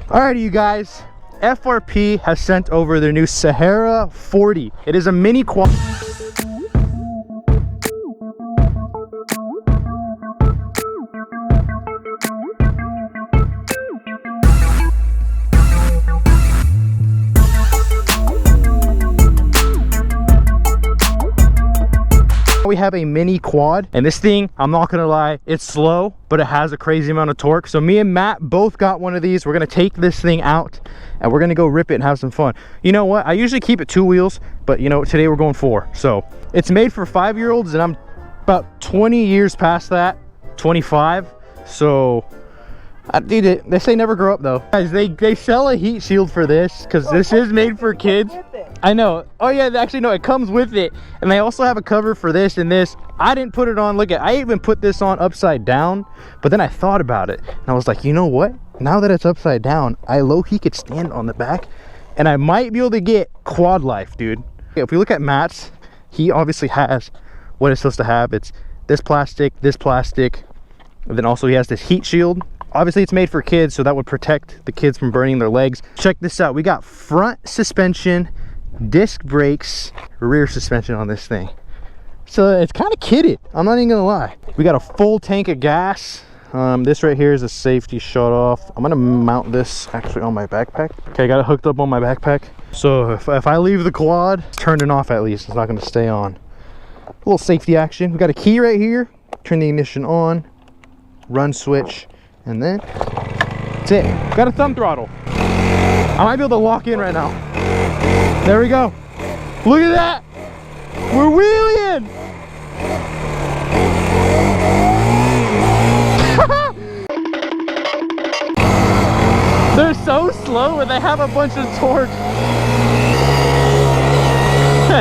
Alrighty, you guys, FRP has sent over their new Sahara 40. It is a mini quad. We have a mini quad, and this thing, I'm not gonna lie, it's slow, but it has a crazy amount of torque. So me and Matt both got one of these. We're gonna take this thing out and we're gonna go rip it and have some fun. You know what, I usually keep it 2 wheels, but you know, today we're going 4. So it's made for 5-year-olds, and I'm about 20 years past that, 25. So dude, they say never grow up though. Guys, they sell a heat shield for this because this is made for kids. I know. Oh yeah, actually no, it comes with it. And they also have a cover for this and this. I didn't put it on. Look at, I even put this on upside down, but then I thought about it and I was like, you know what? Now that it's upside down, I low-key could stand on the back and I might be able to get quad life, dude. If we look at Matt's, he obviously has what it's supposed to have. It's this plastic, and then also he has this heat shield. Obviously it's made for kids, so that would protect the kids from burning their legs. Check this out. We got front suspension, disc brakes, rear suspension on this thing. So it's kind of kitted, I'm not even gonna lie. We got a full tank of gas. This right here is a safety shut off. I'm gonna mount this actually on my backpack. Okay, I got it hooked up on my backpack. So if I leave the quad, it's turning off at least, it's not gonna stay on. A little safety action. We got a key right here. Turn the ignition on, run switch, and then that's it. Got a thumb throttle. I might be able to lock in right now. There we go. Look at that. We're wheeling. They're so slow and they have a bunch of torque.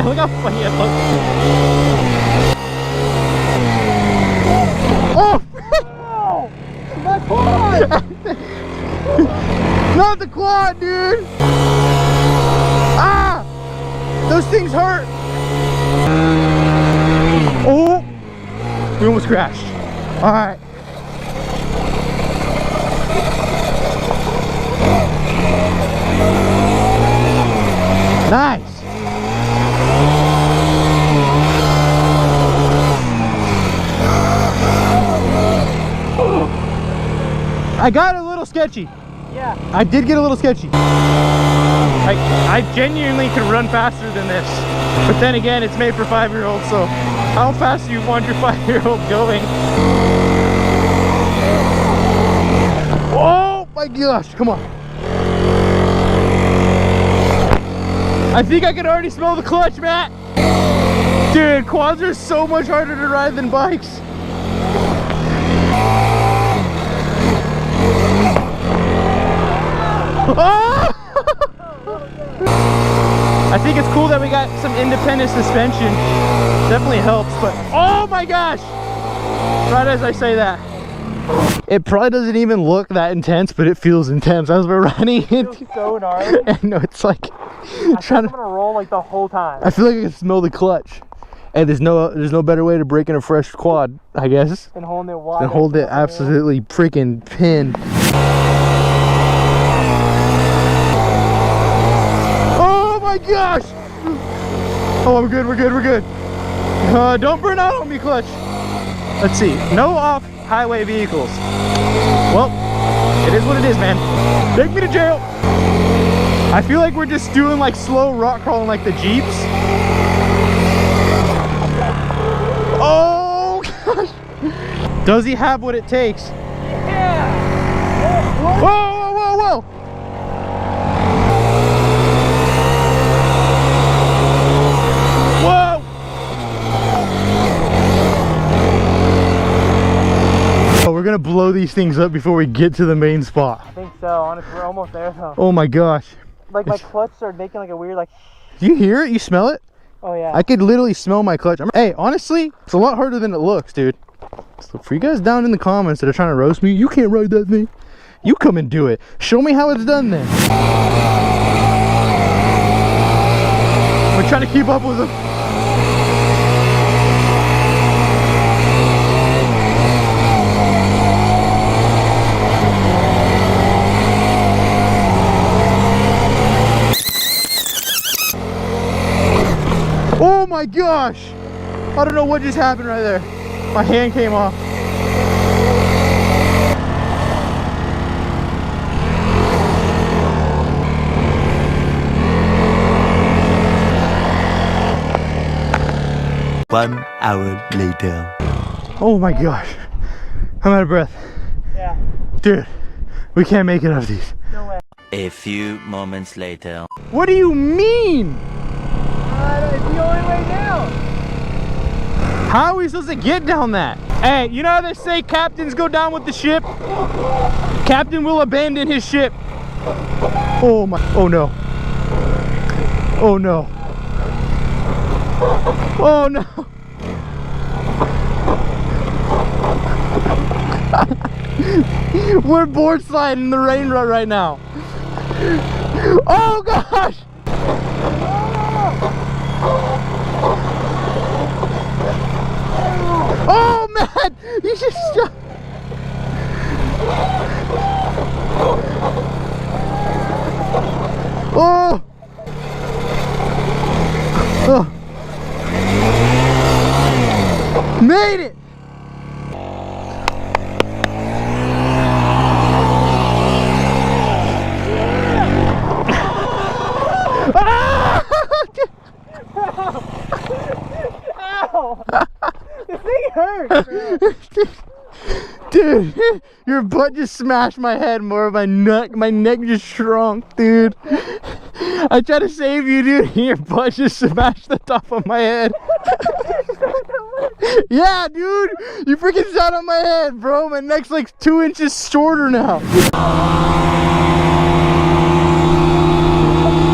Look how funny it looks. Oh! My quad! Not the quad, dude! Ah! Those things hurt! Oh! We almost crashed. Alright. Nice! I got a little sketchy. Yeah. I did get a little sketchy. I genuinely can run faster than this. But then again, it's made for 5-year-olds, so how fast do you want your 5-year-old going? Oh my gosh, come on. I think I can already smell the clutch, Matt. Dude, quads are so much harder to ride than bikes. Oh! I think it's cool that we got some independent suspension. Definitely helps, but oh my gosh! Right as I say that. It probably doesn't even look that intense, but it feels intense as we're riding it. It feels so gnarly. I know, it's like I'm gonna roll like the whole time. I feel like I can smell the clutch. And there's no better way to break in a fresh quad, I guess. And holding it wide. And hold it absolutely freaking pinned. Oh my gosh! Oh, we're good, we're good, we're good. Don't burn out on me, clutch. Let's see, no off-highway vehicles. Well, it is what it is, man. Take me to jail. I feel like we're just doing like slow rock crawling like the Jeeps. Oh gosh! Does he have what it takes? Yeah! Whoa, whoa, whoa, whoa! Whoa! Oh, we're gonna blow these things up before we get to the main spot. I think so, honestly, we're almost there though. Oh my gosh. Like my clutch started making like a weird like... Do you hear it? You smell it? Oh yeah. I could literally smell my clutch. Hey, honestly, it's a lot harder than it looks, dude. So for you guys down in the comments that are trying to roast me, you can't ride that thing. You come and do it. Show me how it's done then. We're trying to keep up with them. my gosh! I don't know what just happened right there. My hand came off. One hour later. Oh my gosh. I'm out of breath. Yeah. Dude, we can't make it out of these. No way. A few moments later. What do you mean? It's the only way down. How are we supposed to get down that? Hey, you know how they say captains go down with the ship? Captain will abandon his ship. Oh my, oh no. Oh no. Oh no. We're board sliding in the rain right now. Oh gosh. Oh man, you just jumped. Oh. Oh. Made it. Ah! Ow! This thing hurts, bro. Dude, your butt just smashed my head more. My neck just shrunk, dude. I tried to save you, dude. Your butt just smashed the top of my head. Yeah, dude. You freaking sat on my head, bro. My neck's like 2 inches shorter now.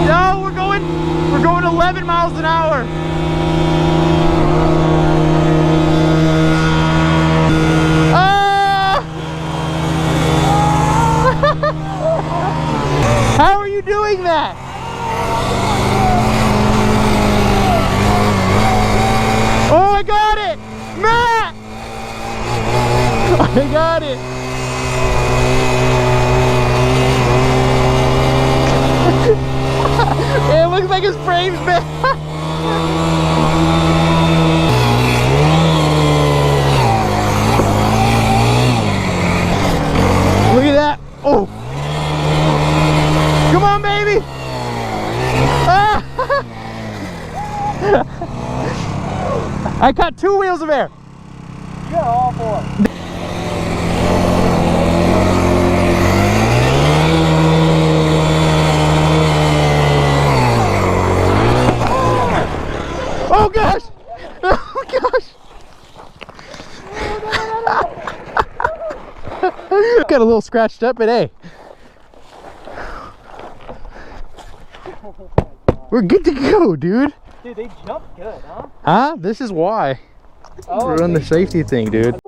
No, we're going 11 miles an hour. How are you doing that? Oh, I got it! Matt! I got it! It looks like his frame's bent. Look at that! Oh! Come on, baby! Ah! I got 2 wheels of air. You got all 4. Oh gosh! Oh gosh! Got a little scratched up, but hey. We're good to go, dude. Dude, they jump good, huh? Huh? This is why. Oh, We're on the safety thing, dude.